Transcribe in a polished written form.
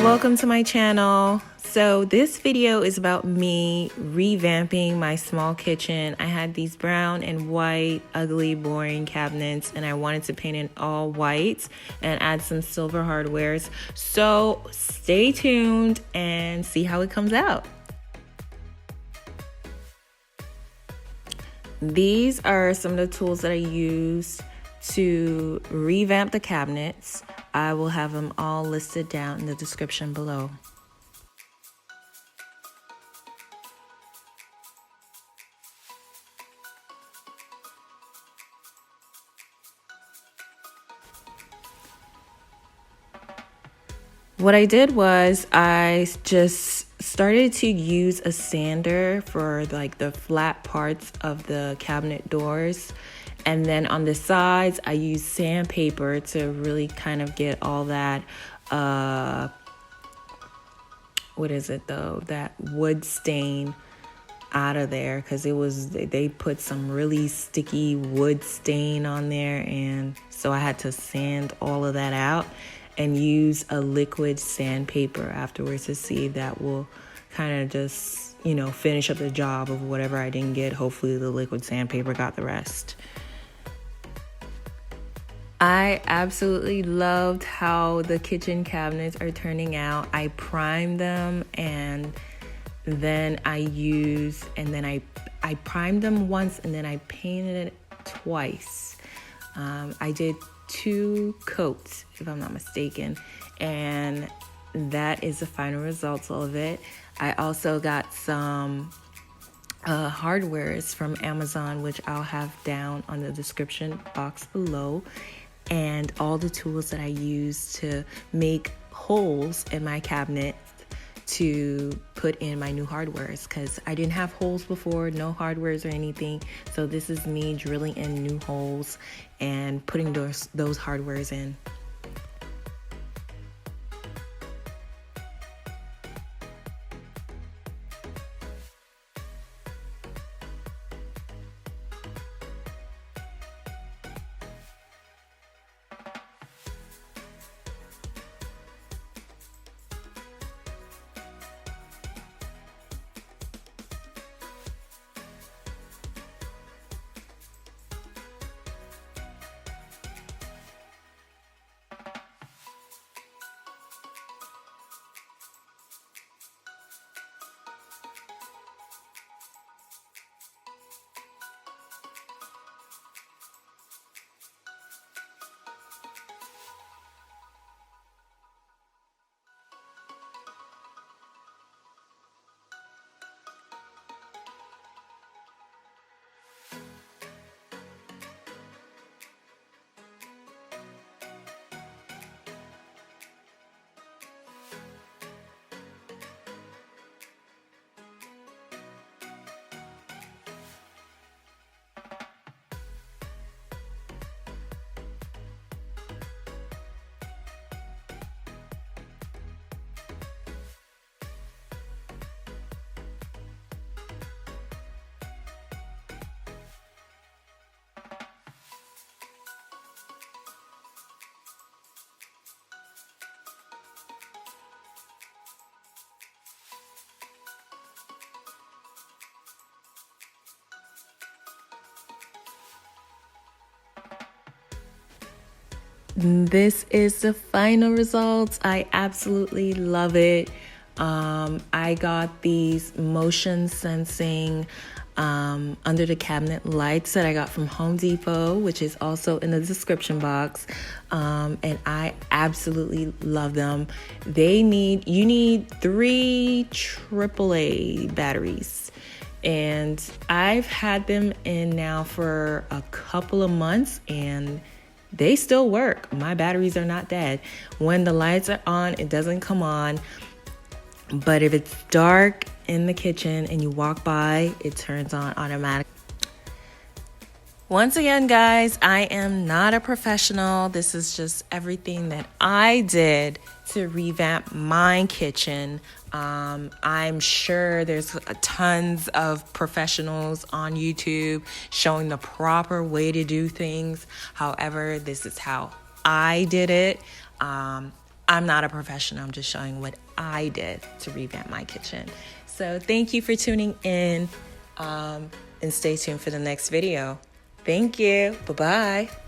welcome to my channel. So this video is about me revamping my small kitchen. I had these brown and white, ugly, boring cabinets, and I wanted to paint it all white and add some silver hardwares. So stay tuned and see how it comes out. These are some of the tools that I use to revamp the cabinets. I will have them all listed down in the description below. What I did was I just started to use a sander for like the flat parts of the cabinet doors. And then on the sides, I used sandpaper to really kind of get all that, that wood stain out of there, because they put some really sticky wood stain on there, and so I had to sand all of that out and use a liquid sandpaper afterwards to see if that will kind of just, finish up the job of whatever I didn't get. Hopefully the liquid sandpaper got the rest. I absolutely loved how the kitchen cabinets are turning out. I primed them and then I primed them once and then I painted it twice. I did 2 coats, if I'm not mistaken, and that is the final results of it. I also got some hardwares from Amazon, which I'll have down on the description box below, and all the tools that I use to make holes in my cabinet to put in my new hardwares, because I didn't have holes before, no hardwares or anything. So this is me drilling in new holes and putting those hardwares in. This is the final results. I absolutely love it. I got these motion sensing under the cabinet lights that I got from Home Depot, which is also in the description box. And I absolutely love them. You need 3 AAA batteries. And I've had them in now for a couple of months and they still work. My batteries are not dead. When the lights are on, it doesn't come on. But if it's dark in the kitchen and you walk by, it turns on automatically. Once again, guys, I am not a professional. This is just everything that I did to revamp my kitchen. I'm sure there's tons of professionals on YouTube showing the proper way to do things. However, this is how I did it. I'm not a professional. I'm just showing what I did to revamp my kitchen. So thank you for tuning in, and stay tuned for the next video. Thank you. Bye-bye.